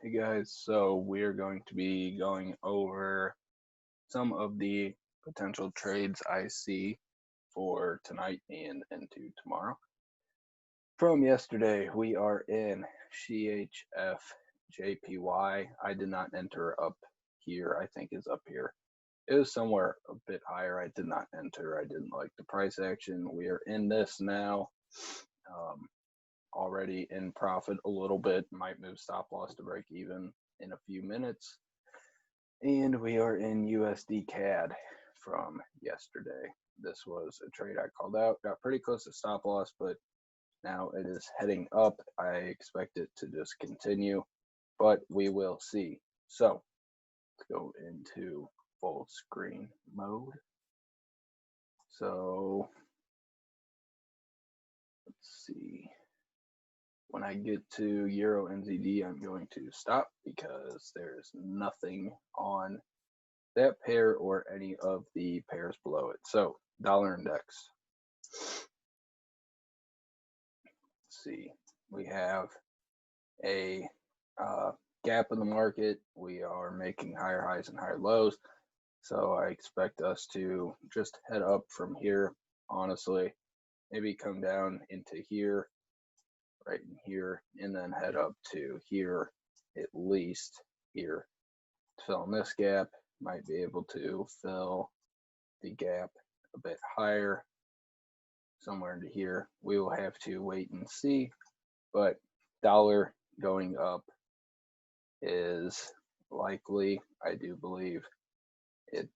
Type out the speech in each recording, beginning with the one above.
Hey guys, so we're going to be going over some of the potential trades I see for tonight and into tomorrow. From yesterday, we are in CHF JPY. I did not enter up here, I think is up here. It was somewhere a bit higher. I did not enter. I didn't like the price action. We are in this now. Um, Already in profit a little bit. Might move stop loss to break even in a few minutes. And we are in USD CAD from yesterday. This was a trade I called out, got pretty close to stop loss, but now it is heading up. I expect it to just continue, but we will see. So let's go into full screen mode. So let's see. When I get to Euro NZD, I'm going to stop because there's nothing on that pair or any of the pairs below it. So dollar index. Let's see. We have a gap in the market. We are making higher highs and higher lows. So I expect us to just head up from here, honestly. Maybe come down into here, right in here, and then head up to here, at least here. To fill in this gap, might be able to fill the gap a bit higher, somewhere into here. We will have to wait and see, but dollar going up is likely. I do believe it.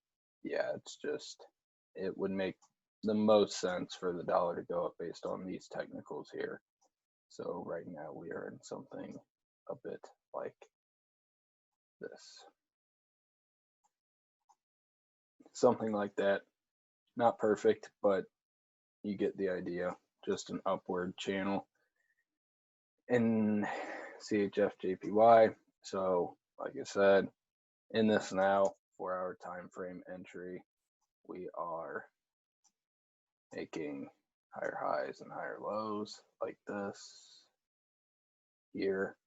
Yeah, it's just, it would make the most sense for the dollar to go up based on these technicals here. So right now we are in something a bit like this. Something like that. Not perfect, but you get the idea. Just an upward channel. In CHF JPY. So like I said, in this now 4-hour time frame entry, we are making higher highs and higher lows like this here.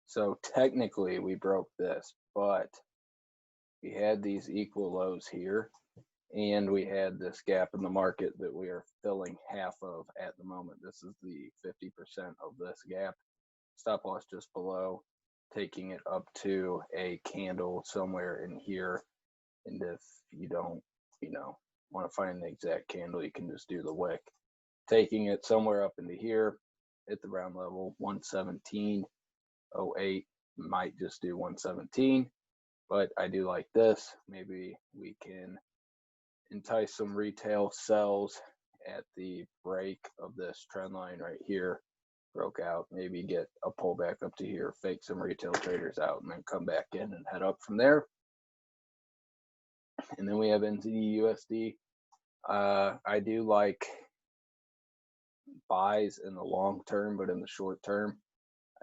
So technically we broke this, but we had these equal lows here, and we had this gap in the market that we are filling half of at the moment. This is the 50% of this gap. Stop loss just below, taking it up to a candle somewhere in here. And if you don't, want to find the exact candle, you can just do the wick. Taking it somewhere up into here at the round level, 117.08, might just do 117, but I do like this. Maybe we can entice some retail sells at the break of this trend line right here. Broke out, maybe get a pullback up to here, fake some retail traders out, and then come back in and head up from there. And then we have NZD USD. I do like buys in the long term, but in the short term,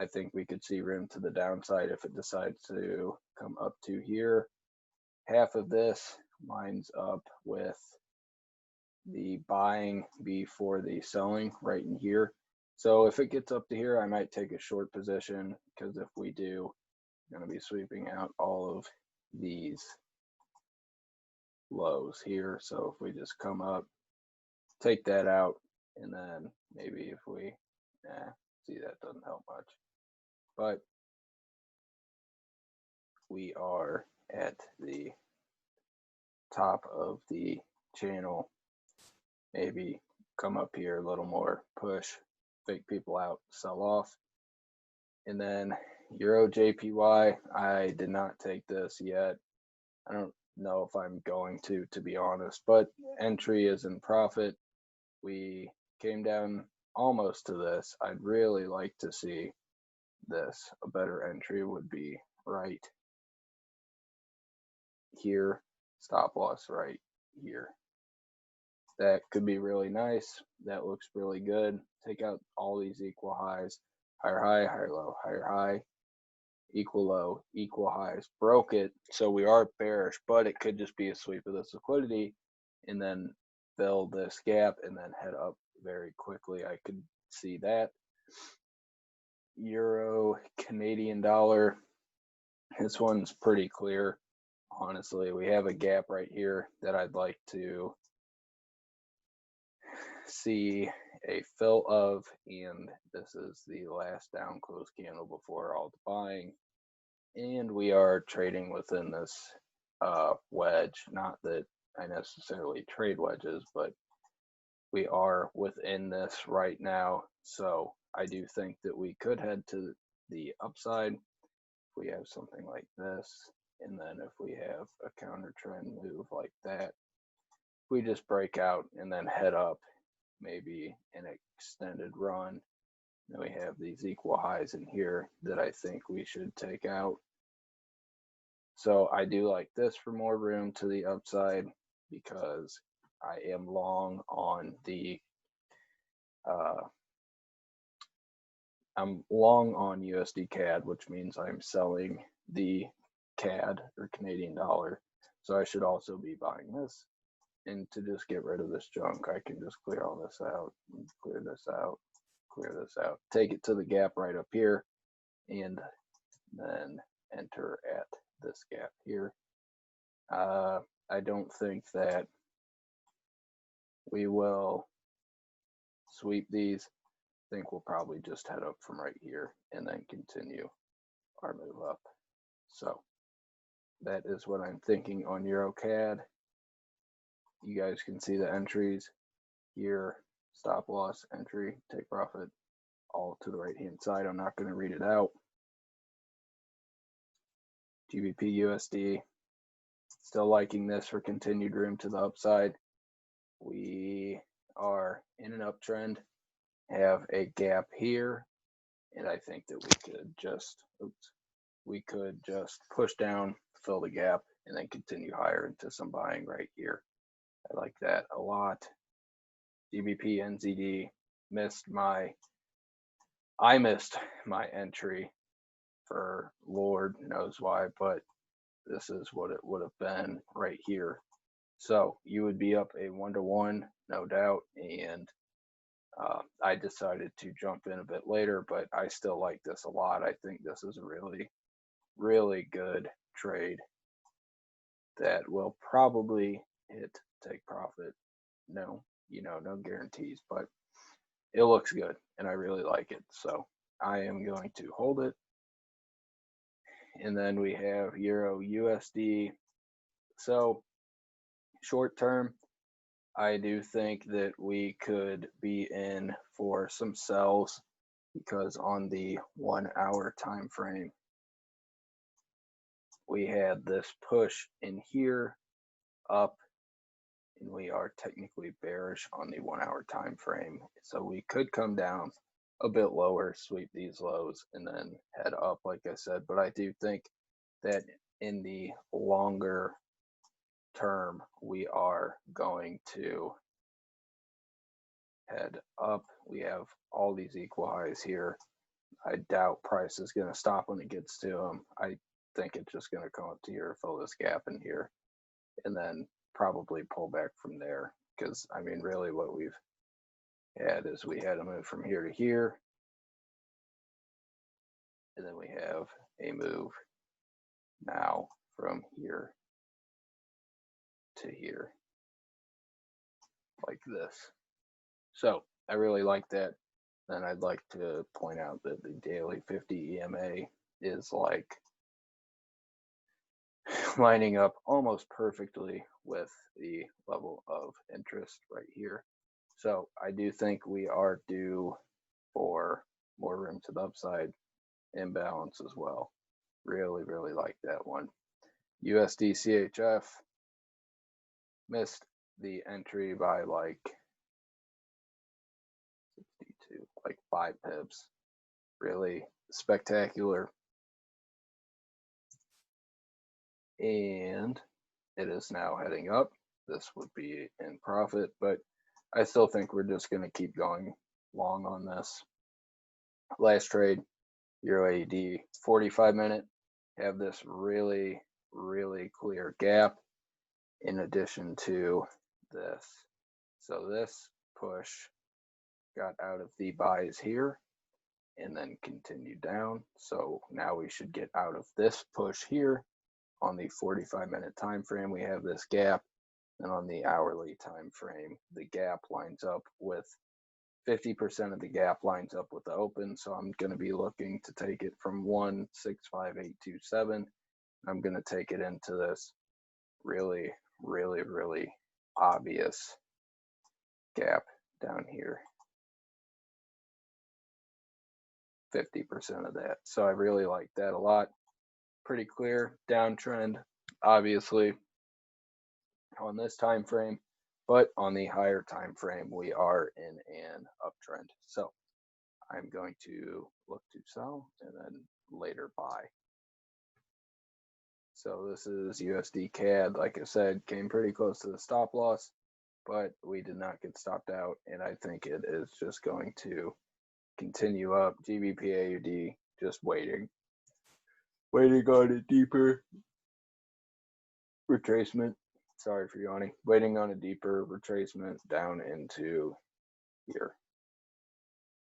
I think we could see room to the downside if it decides to come up to here. Half of this lines up with the buying before the selling right in here. So if it gets up to here, I might take a short position, because if we do, I'm going to be sweeping out all of these lows here. So if we just come up, take that out, and then maybe if we, see, that doesn't help much. But we are at the top of the channel. Maybe come up here a little more, push, fake people out, sell off. And then Euro JPY, I did not take this yet. I don't know if I'm going to be honest, but entry is in profit. We came down almost to this. I'd really like to see this. A better entry would be right here, stop loss right here. That could be really nice. That looks really good. Take out all these equal highs, higher high, higher low, higher high, equal low, equal highs. Broke it, so we are bearish, but it could just be a sweep of this liquidity and then fill this gap and then head up very quickly. I could see that. Euro, Canadian dollar. This one's pretty clear. Honestly, we have a gap right here that I'd like to see a fill of, and this is the last down close candle before all the buying, and we are trading within this wedge. Not that I necessarily trade wedges, but we are within this right now, so I do think that we could head to the upside if we have something like this, and then if we have a counter trend move like that, we just break out and then head up, maybe an extended run. Then we have these equal highs in here that I think we should take out. So I do like this for more room to the upside because I am long on the I'm long on USD CAD, which means I'm selling the CAD or Canadian dollar. So I should also be buying this. And to just get rid of this junk, I can just clear all this out, clear this out, clear this out, take it to the gap right up here, and then enter at this gap here. I don't think that we will sweep these. I think we'll probably just head up from right here and then continue our move up. So that is what I'm thinking on EuroCAD. You guys can see the entries here, stop loss, entry, take profit, all to the right hand side. I'm not going to read it out. GBP USD, still liking this for continued room to the upside. We are in an uptrend, have a gap here, and I think that we could just push down, fill the gap, and then continue higher into some buying right here. I like that a lot. GBP NZD I missed my entry for Lord knows why, but this is what it would have been right here. So you would be up a 1-to-1, no doubt, and I decided to jump in a bit later, but I still like this a lot. I think this is a really, really good trade that will probably hit take profit. No, no guarantees, but it looks good and I really like it. So I am going to hold it. And then we have Euro USD. So short term, I do think that we could be in for some sells because on the 1 hour time frame, we had this push in here up, and we are technically bearish on the 1 hour time frame. So we could come down a bit lower, sweep these lows, and then head up, like I said. But I do think that in the longer term, we are going to head up. We have all these equal highs here. I doubt price is going to stop when it gets to them. I think it's just going to come up to here, fill this gap in here, and then probably pull back from there. Because, I mean, really what we've had is we had a move from here to here, and then we have a move now from here to here, like this. So I really like that. Then I'd like to point out that the daily 50 EMA is like lining up almost perfectly with the level of interest right here. So I do think we are due for more room to the upside, imbalance as well. Really, really like that one. USD CHF missed the entry by like 62, like 5 pips. Really spectacular. And it is now heading up. This would be in profit, but I still think we're just going to keep going long on this. Last trade, Euro AD, 45-minute, have this really, really clear gap in addition to this. So this push got out of the buys here, and then continue down. So now we should get out of this push here. On the 45-minute time frame, we have this gap, and on the hourly time frame, the gap lines up with 50% of the gap lines up with the open. So I'm going to be looking to take it from 1,65827. I'm going to take it into this really, really, really obvious gap down here. 50% of that. So I really like that a lot. Pretty clear downtrend, obviously, on this time frame, but on the higher time frame, we are in an uptrend. So I'm going to look to sell and then later buy. So this is USD CAD. Like I said, came pretty close to the stop loss, but we did not get stopped out, and I think it is just going to continue up. GBP AUD just waiting on a deeper retracement. Sorry for yawning. Waiting on a deeper retracement down into here,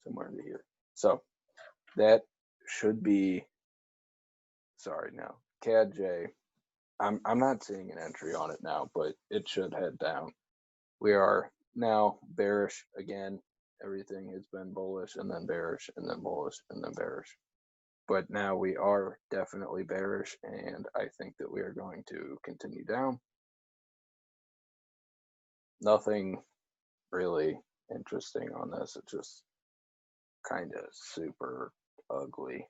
somewhere into here. So that should be, sorry, now CAD-J. I'm not seeing an entry on it now, but it should head down. We are now bearish again. Everything has been bullish and then bearish and then bullish and then bearish. But now we are definitely bearish, and I think that we are going to continue down. Nothing really interesting on this. It's just kind of super ugly.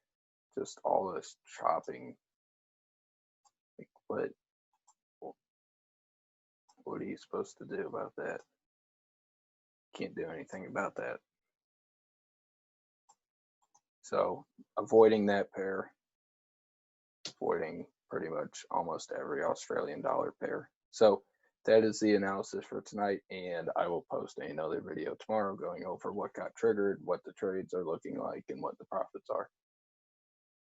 Just all this chopping. Like, what are you supposed to do about that? Can't do anything about that. So avoiding that pair, avoiding pretty much almost every Australian dollar pair. So that is the analysis for tonight, and I will post another video tomorrow going over what got triggered, what the trades are looking like, and what the profits are.